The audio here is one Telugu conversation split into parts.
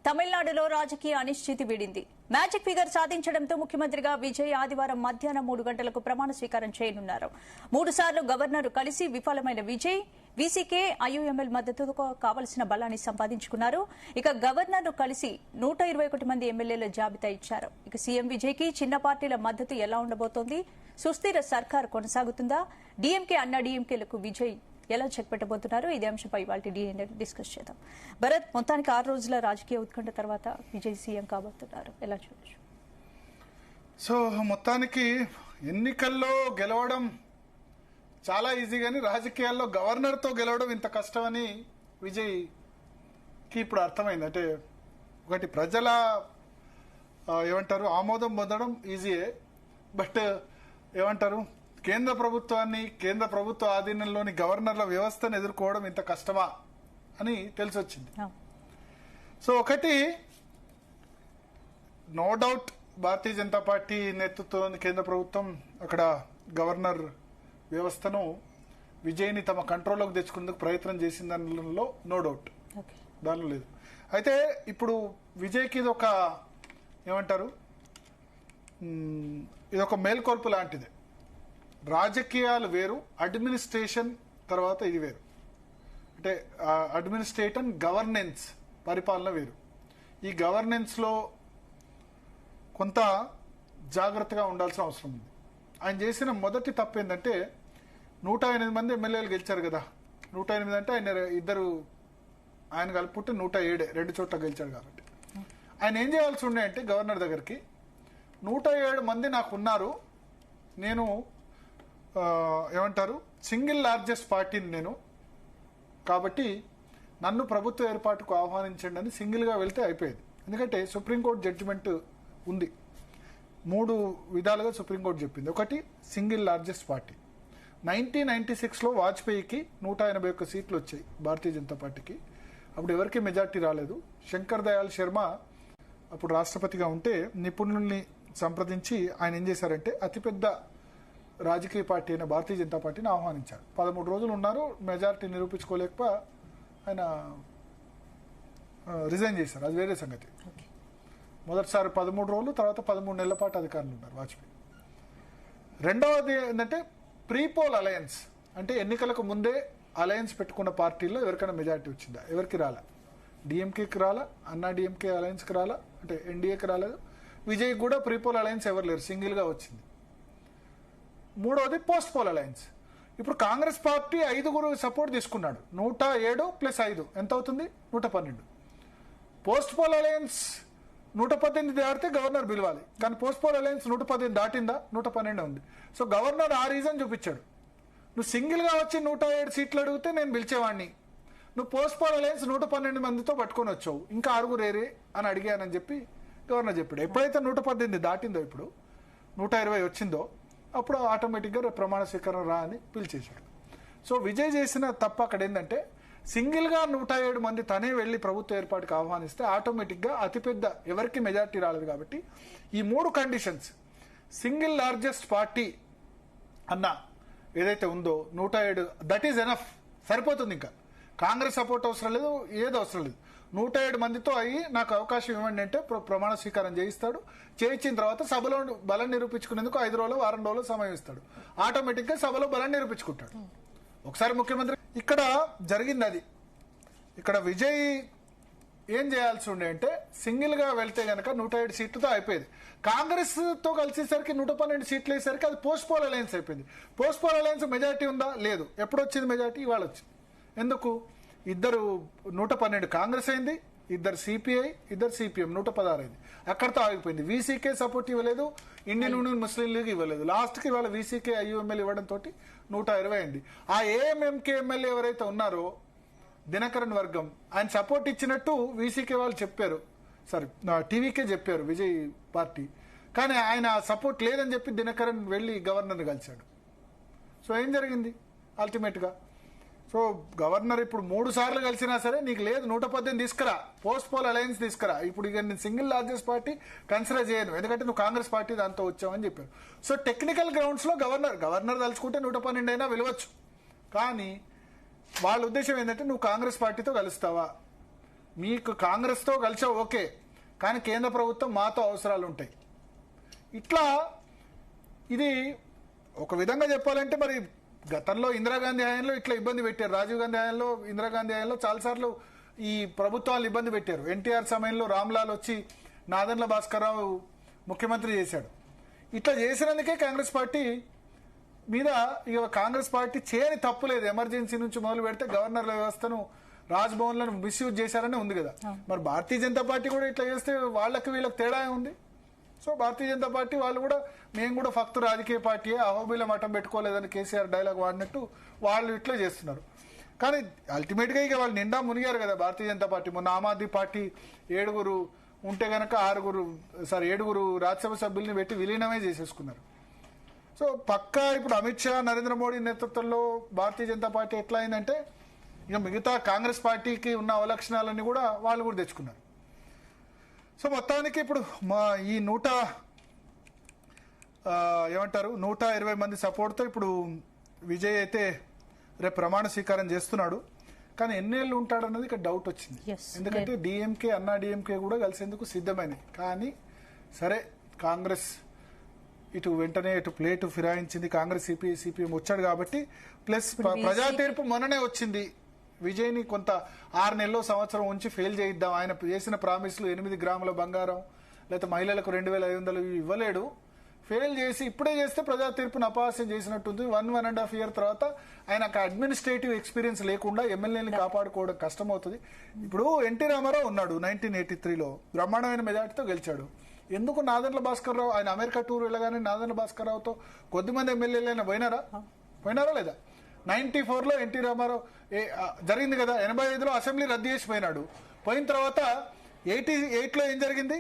తమిళనాడులో రాజకీయ అనిశ్చితి వీడింది. మ్యాజిక్ ఫిగర్ సాధించడంతో ముఖ్యమంత్రిగా విజయ్ ఆదివారం మధ్యాహ్నం 3 గంటలకు ప్రమాణ స్వీకారం చేయనున్నారు. 3 సార్లు గవర్నర్ కలిసి విఫలమైన విజయ్ వీసీకే ఐయూఎంఎల్ మద్దతుతో కావలసిన బలాన్ని సంపాదించుకున్నారు. ఇక గవర్నర్ కలిసి 121 మంది ఎమ్మెల్యేల జాబితా ఇచ్చారు. ఇక సీఎం విజయ్ కి చిన్న పార్టీల మద్దతు ఎలా ఉండబోతోంది? సుస్థిర సర్కార్ కొనసాగుతుందా? డీఎంకే అన్నా డీఎంకేలకు విజయ్ ఎలా చెక్ పెట్టబోతున్నారు? ఇదే అంశంపై ఇవాళ డిఎన్ఏ డిస్కస్ చేద్దాం. భరత్, మొత్తానికి 6 రోజుల రాజకీయ ఉత్కంఠ తర్వాత విజయ్ సీఎం కాబోతున్నారు, ఎలా చూడొచ్చు? సో మొత్తానికి ఎన్నికల్లో గెలవడం చాలా ఈజీ, కానీ రాజకీయాల్లో గవర్నర్తో గెలవడం ఇంత కష్టమని విజయ్కి ఇప్పుడు అర్థమైంది. అంటే ఒకటి ప్రజల ఏమంటారు ఆమోదం పొందడం ఈజీయే, బట్ ఏమంటారు కేంద్ర ప్రభుత్వాన్ని, కేంద్ర ప్రభుత్వ ఆధీనంలోని గవర్నర్ల వ్యవస్థను ఎదుర్కోవడం ఇంత కష్టమా అని తెలిసి వచ్చింది. సో ఒకటి no doubt Bharatiya Janata party నేతృత్వంలోని కేంద్ర ప్రభుత్వం అక్కడ గవర్నర్ వ్యవస్థను విజయ్ని తమ కంట్రోల్లోకి తెచ్చుకునేందుకు ప్రయత్నం చేసిన దానిలో నో డౌట్, దానిలో లేదు. అయితే ఇప్పుడు విజయ్కి ఇది ఒక ఏమంటారు ఇది ఒక మేల్కొల్పు లాంటిది. రాజకీయాలు వేరు, అడ్మినిస్ట్రేషన్ తర్వాత ఇది వేరు. అంటే అడ్మినిస్ట్రేషన్ గవర్నెన్స్ పరిపాలన వేరు. ఈ గవర్నెన్స్లో కొంత జాగ్రత్తగా ఉండాల్సిన అవసరం ఉంది. ఆయన చేసిన మొదటి తప్పు ఏంటంటే 108 మంది ఎమ్మెల్యేలు గెలిచారు కదా. 108 అంటే ఆయన కలుపుకుంటే 107 2 చోట్ల గెలిచాడు. కాబట్టి ఆయన ఏం చేయాల్సి ఉండే అంటే గవర్నర్ దగ్గరికి 107 మంది నాకు ఉన్నారు, నేను ఏమంటారు సింగిల్ లార్జెస్ట్ పార్టీని నేను, కాబట్టి నన్ను ప్రభుత్వ ఏర్పాటుకు ఆహ్వానించండి అని సింగిల్గా వెళ్తే అయిపోయేది. ఎందుకంటే సుప్రీంకోర్టు జడ్జిమెంట్ ఉంది, 3 విధాలుగా సుప్రీంకోర్టు చెప్పింది. ఒకటి సింగిల్ లార్జెస్ట్ పార్టీ. 1996లో వాజ్పేయికి 181 సీట్లు వచ్చాయి భారతీయ జనతా పార్టీకి. అప్పుడు ఎవరికి మెజార్టీ రాలేదు. శంకర్ దయాళ్ శర్మ అప్పుడు రాష్ట్రపతిగా ఉంటే నిపుణుల్ని సంప్రదించి ఆయన ఏం చేశారంటే అతిపెద్ద రాజకీయ పార్టీ అయిన భారతీయ జనతా పార్టీని ఆహ్వానించారు. 13 రోజులు ఉన్నారు, మెజారిటీ నిరూపించుకోలేక ఆయన రిజైన్ చేశారు. అది వేరే సంగతి. మొదటిసారి 13 రోజులు, తర్వాత 13 నెలల పాటు అధికారులు ఉన్నారు వాజ్పేయి. రెండవది ఏంటంటే ప్రీపోల్ అలయన్స్, అంటే ఎన్నికలకు ముందే అలయన్స్ పెట్టుకున్న పార్టీల్లో ఎవరికైనా మెజారిటీ వచ్చిందా? ఎవరికి రాలా. డిఎంకేకి రాలా, అన్నా డిఎంకే అలయన్స్కి రాలా, అంటే ఎన్డీఏకి రాలేదు. విజయ్ కూడా ప్రీపోల్ అలయన్స్ ఎవరు లేరు, సింగిల్గా వచ్చింది. మూడవది పోస్ట్ పోల్ అలయన్స్. ఇప్పుడు కాంగ్రెస్ పార్టీ 5 సపోర్ట్ తీసుకున్నాడు. 107 + 5 ఎంత అవుతుంది? 112. పోస్ట్ పోల్ అలయన్స్ 118 దాటితే గవర్నర్ పిలవాలి, కానీ పోస్ట్ పోల్ అలయన్స్ 118 దాటిందా? 112 ఉంది. సో గవర్నర్ ఆ రీజన్ చూపించాడు, నువ్వు సింగిల్గా వచ్చి 107 సీట్లు అడిగితే నేను పిలిచేవాడిని, నువ్వు పోస్ట్ పోల్ అలయన్స్ 112 మందితో పట్టుకొని వచ్చావు, ఇంకా 6 ఏరే అని అడిగానని చెప్పి గవర్నర్ చెప్పాడు. ఎప్పుడైతే 118 దాటిందో, ఇప్పుడు 120 వచ్చిందో, అప్పుడు ఆటోమేటిక్గా ప్రమాణ స్వీకారం రా అని పిలిచేశాడు. సో విజయ్ చేసిన తప్ప అక్కడ ఏంటంటే సింగిల్గా 107 మంది తనే వెళ్ళి ప్రభుత్వ ఏర్పాటుకు ఆహ్వానిస్తే ఆటోమేటిక్గా అతిపెద్ద ఎవరికి మెజార్టీ రాలేదు. కాబట్టి ఈ 3 కండిషన్స్, సింగిల్ లార్జెస్ట్ పార్టీ అన్న ఏదైతే ఉందో 107 దట్ ఈజ్ ఎనఫ్, సరిపోతుంది. ఇంకా కాంగ్రెస్ సపోర్ట్ అవసరం లేదు, ఏది అవసరం లేదు. 107 మందితో అయ్యి నాకు అవకాశం ఇవ్వండి అంటే ప్రమాణ స్వీకారం చేయిస్తాడు. చేయించిన తర్వాత సభలో బలం నిరూపించుకునేందుకు 5 రోజులు 6 రోజులు సమయం ఇస్తాడు. ఆటోమేటిక్గా సభలో బలం నిరూపించుకుంటాడు. ఒకసారి ముఖ్యమంత్రి ఇక్కడ జరిగింది అది. ఇక్కడ విజయ్ ఏం చేయాల్సి ఉండే అంటే సింగిల్గా వెళ్తే కనుక 107 సీట్లతో అయిపోయేది. కాంగ్రెస్తో కలిసేసరికి 112 సీట్లు వేసరికి అది పోస్ట్ పోల్ అలయన్స్ అయిపోయింది. పోస్ట్ పోల్ అలయన్స్ మెజార్టీ ఉందా? లేదు. ఎప్పుడు వచ్చింది మెజార్టీ? ఇవాళ వచ్చింది. ఎందుకు? 112 కాంగ్రెస్ అయింది, 2 సిపిఐ, 2 సిపిఎం, 116 అయింది. అక్కడితో ఆగిపోయింది. వీసీకే సపోర్ట్ ఇవ్వలేదు, ఇండియన్ యూనియన్ ముస్లిం లీగ్ ఇవ్వలేదు. లాస్ట్కి ఇవాళ వీసీకే ఐయూఎంఎల్ ఇవ్వడంతో 120 అయింది. ఆ ఏఎంఎంకే ఎమ్మెల్యే ఎవరైతే ఉన్నారో దినకరన్ వర్గం, ఆయన సపోర్ట్ ఇచ్చినట్టు వీసీకే వాళ్ళు చెప్పారు, సారీ టీవీకే చెప్పారు విజయ్ పార్టీ, కానీ ఆయన సపోర్ట్ లేదని చెప్పి దినకరన్ వెళ్ళి గవర్నర్ని కలిశాడు. సో ఏం జరిగింది అల్టిమేట్గా? సో గవర్నర్ ఇప్పుడు 3 సార్లు కలిసినా సరే నీకు లేదు 118 తీసుకురా, పోస్ట్ పోల్ అలయన్స్ తీసుకురా, ఇప్పుడు ఇక నేను సింగిల్ లార్జెస్ట్ పార్టీ కన్సిడర్ చేయను, ఎందుకంటే నువ్వు కాంగ్రెస్ పార్టీ దాంతో వచ్చావని చెప్పారు. సో టెక్నికల్ గ్రౌండ్స్లో గవర్నర్ తలుచుకుంటే 112 అయినా విలువచ్చు, కానీ వాళ్ళ ఉద్దేశం ఏంటంటే నువ్వు కాంగ్రెస్ పార్టీతో కలుస్తావా, మీకు కాంగ్రెస్తో కలిసా ఓకే, కానీ కేంద్ర ప్రభుత్వం మాతో అవసరాలు ఉంటాయి. ఇట్లా ఇది ఒక విధంగా చెప్పాలంటే మరి గతంలో ఇందిరాగాంధీ హయాంలో ఇట్లా ఇబ్బంది పెట్టారు, రాజీవ్ గాంధీ హయాంలో, ఇందిరాగాంధీ హయాంలో చాలాసార్లు ఈ ప్రభుత్వాలు ఇబ్బంది పెట్టారు. ఎన్టీఆర్ సమయంలో రామ్లాల్ వచ్చి నాదెండ్ల భాస్కర్రావు ముఖ్యమంత్రి చేశాడు. ఇట్లా చేసినందుకే కాంగ్రెస్ పార్టీ మీద ఇక కాంగ్రెస్ పార్టీ చేయని తప్పు లేదు. ఎమర్జెన్సీ నుంచి మొదలు పెడితే గవర్నర్ల వ్యవస్థను, రాజ్భవన్లను మిస్యూజ్ చేశారనే ఉంది కదా. మరి భారతీయ జనతా పార్టీ కూడా ఇట్లా చేస్తే వాళ్ళకి వీళ్ళకి తేడా ఉంది. సో భారతీయ జనతా పార్టీ వాళ్ళు కూడా మేము కూడా ఫక్తు రాజకీయ పార్టీయే, అహోబిల మఠం పెట్టుకోలేదని కేసీఆర్ డైలాగ్ వాడినట్టు వాళ్ళు ఇట్లా చేస్తున్నారు. కానీ అల్టిమేట్గా ఇక వాళ్ళు నిండా మునిగారు కదా భారతీయ జనతా పార్టీ. మొన్న ఆమ్ ఆద్మీ పార్టీ 7 ఉంటే గనక 7 రాజ్యసభ సభ్యుల్ని పెట్టి విలీనమే చేసేసుకున్నారు. సో పక్కా ఇప్పుడు అమిత్ షా, నరేంద్ర మోడీ నేతృత్వంలో భారతీయ జనతా పార్టీ ఎట్లా అయిందంటే ఇక మిగతా కాంగ్రెస్ పార్టీకి ఉన్న అవలక్షణాలన్నీ కూడా వాళ్ళు కూడా తెచ్చుకున్నారు. సో మొత్తానికి ఇప్పుడు మా ఈ 120 మంది సపోర్ట్తో ఇప్పుడు విజయ్ అయితే రేపు ప్రమాణ స్వీకారం చేస్తున్నాడు. కానీ ఎన్నేళ్ళు ఉంటాడన్నది ఇక్కడ డౌట్ వచ్చింది. ఎందుకంటే డిఎంకే, అన్నా డిఎంకే కూడా కలిసేందుకు సిద్ధమైనవి. కానీ సరే కాంగ్రెస్ ఇటు వెంటనే ఇటు ప్లేటు ఫిరాయించింది, కాంగ్రెస్ సిపిఎం వచ్చాడు కాబట్టి. ప్లస్ ప్రజా తీర్పు మొన్ననే వచ్చింది. విజయ్ని కొంత 6 నెలలు సంవత్సరం ఉంచి ఫెయిల్ చేయిద్దాం, ఆయన చేసిన ప్రామిస్లు 8 గ్రాముల బంగారం లేకపోతే మహిళలకు 2,500 ఇవ్వలేడు, ఫెయిల్ చేసి ఇప్పుడే చేస్తే ప్రజా తీర్పును అపహాస్యం చేసినట్టుంది. 1.5 ఇయర్ తర్వాత ఆయనకు అడ్మినిస్ట్రేటివ్ ఎక్స్పీరియన్స్ లేకుండా ఎమ్మెల్యేని కాపాడుకోవడం కష్టమవుతుంది. ఇప్పుడు ఎన్టీ రామారావు ఉన్నాడు, 1983లో బ్రహ్మాండమైన మెజార్టీతో గెలిచాడు. ఎందుకు నాదెండ్ల భాస్కర్రావు ఆయన అమెరికా టూర్ వెళ్ళగానే నాదెండ్ల భాస్కర్రావుతో కొద్దిమంది ఎమ్మెల్యేలైనా పోయినారా లేదా? 94లో ఎన్టీ రామారావు జరిగింది కదా, 85లో అసెంబ్లీ రద్దు చేసి పోయినాడు. పోయిన తర్వాత 88లో ఏం జరిగింది?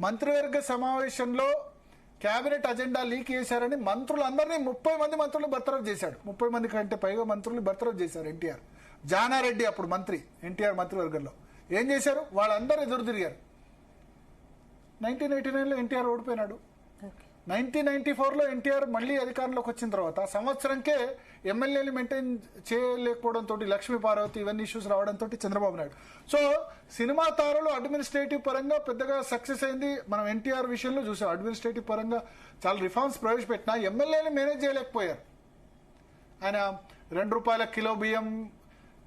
మంత్రివర్గ సమావేశంలో కేబినెట్ అజెండా లీక్ చేశారని మంత్రులందరినీ 30 మంది మంత్రులు బర్తరఫ్ చేశాడు. 30 మంది కంటే పైగా మంత్రులు బర్తరఫ్ చేశారు ఎన్టీఆర్. జానారెడ్డి అప్పుడు మంత్రి, ఎన్టీఆర్ మంత్రివర్గంలో ఏం చేశారు? వాళ్ళందరూ ఎదురు తిరిగారు. 1989లో ఎన్టీఆర్ ఓడిపోయినాడు. 1994లో ఎన్టీఆర్ మళ్ళీ అధికారంలోకి వచ్చిన తర్వాత సంవత్సరంకే ఎమ్మెల్యేలు మెయింటైన్ చేయలేకపోవడంతో, లక్ష్మీ పార్వతి ఇవన్నీ ఇష్యూస్ రావడంతో చంద్రబాబు నాయుడు. సో సినిమా తారలు అడ్మినిస్ట్రేటివ్ పరంగా పెద్దగా సక్సెస్ అయింది. మనం ఎన్టీఆర్ విషయంలో చూసాం, అడ్మినిస్ట్రేటివ్ పరంగా చాలా రిఫార్మ్స్ ప్రవేశపెట్టినా ఎమ్మెల్యేలు మేనేజ్ చేయలేకపోయారు. ఆయన ₹2 కిలో బియ్యం,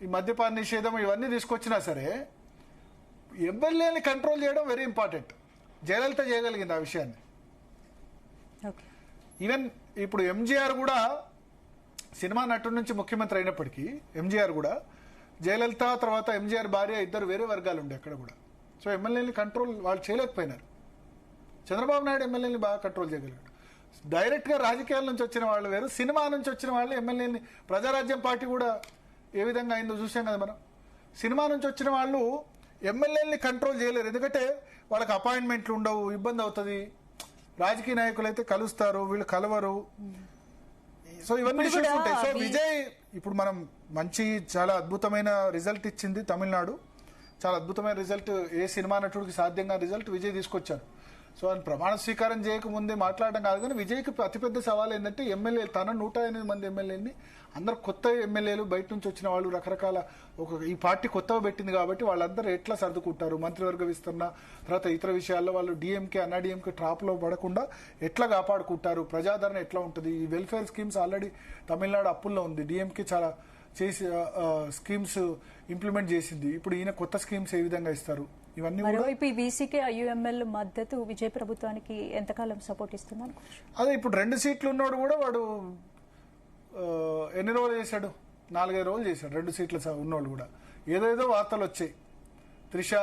ఈ మద్యపాన నిషేధం ఇవన్నీ తీసుకొచ్చినా సరే ఎమ్మెల్యేని కంట్రోల్ చేయడం వెరీ ఇంపార్టెంట్. జయలలిత చేయగలిగింది ఆ విషయాన్ని. ఈవెన్ ఇప్పుడు ఎంజీఆర్ కూడా సినిమా నటుడి నుంచి ముఖ్యమంత్రి అయినప్పటికీ ఎంజీఆర్ కూడా, జయలలిత తర్వాత ఎంజీఆర్ భార్య ఇద్దరు వేరే వర్గాలు ఉండే అక్కడ కూడా. సో ఎమ్మెల్యేని కంట్రోల్ వాళ్ళు చేయలేకపోయినారు. చంద్రబాబు నాయుడు ఎమ్మెల్యేని బాగా కంట్రోల్ చేయగలిగాడు. డైరెక్ట్గా రాజకీయాల నుంచి వచ్చిన వాళ్ళు వేరు, సినిమా నుంచి వచ్చిన వాళ్ళు ఎమ్మెల్యేని, ప్రజారాజ్యం పార్టీ కూడా ఏ విధంగా అయిందో చూసాం కదా మనం. సినిమా నుంచి వచ్చిన వాళ్ళు ఎమ్మెల్యేని కంట్రోల్ చేయలేరు, ఎందుకంటే వాళ్ళకి అపాయింట్మెంట్లు ఉండవు, ఇబ్బంది అవుతుంది. రాజకీయ నాయకులు అయితే కలుస్తారు, వీళ్ళు కలవరు. సో ఇవన్నీ ఇష్యూస్ ఉంటాయి. సో విజయ్ ఇప్పుడు మనం చాలా అద్భుతమైన రిజల్ట్ ఇచ్చింది తమిళనాడు. చాలా అద్భుతమైన రిజల్ట్, ఏ సినిమా నటుడికి సాధ్యంగా రిజల్ట్ విజయ్ తీసుకొచ్చారు. సో ఆయన ప్రమాణ స్వీకారం చేయకముందే మాట్లాడడం కాదు, కానీ విజయ్కి అతిపెద్ద సవాల్ ఏంటంటే ఎమ్మెల్యేలు, తన 108 మంది ఎమ్మెల్యేని అందరు కొత్త ఎమ్మెల్యేలు, బయట నుంచి వచ్చిన వాళ్ళు, రకరకాల ఈ పార్టీ కొత్తగా పెట్టింది కాబట్టి వాళ్ళందరూ ఎట్లా సర్దుకుంటారు, మంత్రివర్గ విస్తరణ తర్వాత ఇతర విషయాల్లో వాళ్ళు డిఎంకే, అన్నా డిఎంకే ట్రాప్లో పడకుండా ఎట్లా కాపాడుకుంటారు, ప్రజాదరణ ఎట్లా ఉంటుంది. ఈ వెల్ఫేర్ స్కీమ్స్ ఆల్రెడీ తమిళనాడు అప్పుల్లో ఉంది, డిఎంకే చాలా చేసి స్కీమ్స్ ఇంప్లిమెంట్ చేసింది. ఇప్పుడు ఈయన కొత్త స్కీమ్స్ ఏ విధంగా ఇస్తారు, ఇవన్నీ మరోవైపు వీసీకే ఐయుఎంఎల్ మద్దతు విజయ్ ప్రభుత్వానికి ఎంతకాలం సపోర్ట్ ఇస్తుంది? అదే ఇప్పుడు 2 సీట్లు ఉన్నోడు కూడా వాడు ఎన్ని రోజులు చేశాడు? 4-5 రోజులు చేశాడు 2 సీట్ల ఉన్నోళ్ళు కూడా. ఏదేదో వార్తలు వచ్చాయి, త్రిష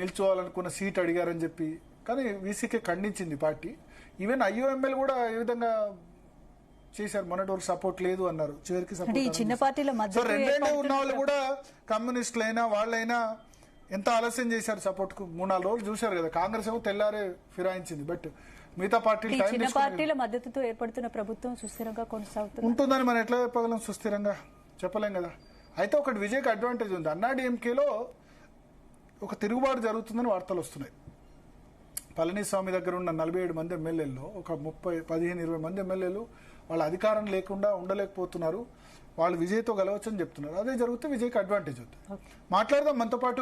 నిల్చోవాలనుకున్న సీట్ అడిగారని చెప్పి. కానీ వీసీకే ఖండించింది పార్టీ. ఈవెన్ ఐయుఎంఎల్ కూడా ఏ విధంగా చేశారు, మొన్నటి వరకు సపోర్ట్ లేదు అన్నారు, చివరికి సపోర్ట్. సో 2 ఉన్న వాళ్ళు కూడా కమ్యూనిస్టులైనా వాళ్ళైనా ఎంత ఆలస్యం చేశారు సపోర్ట్ కు. 3-4 రోజులు చూశారు కదా. కాంగ్రెస్ ఏమో తెల్లారే ఫిరాయించింది, బట్ మిగతా పార్టీలు చిన్న పార్టీల మద్దతుతో ఏర్పడుతున్న ప్రభుత్వం సుస్థిరంగా కొనసాగుతుంది ఉంటుందని మనం ఎట్లా చెప్పగలం? సుస్థిరంగా చెప్పలేం కదా. అయితే ఒకటి విజయ్కి అడ్వాంటేజ్ ఉంది. అన్నా డిఎంకేలో ఒక తిరుగుబాటు జరుగుతుందని వార్తలు వస్తున్నాయి. పళనిస్వామి దగ్గర ఉన్న 47 మంది ఎమ్మెల్యేల్లో ఒక 15-20 మంది ఎమ్మెల్యేలు వాళ్ళ అధికారం లేకుండా ఉండలేకపోతున్నారు. వాళ్ళు విజయ్తో గెలవచ్చు అని చెప్తున్నారు. అదే జరిగితే విజయ్కి అడ్వాంటేజ్ అవుతుంది. మాట్లాడదాం మనతో పాటు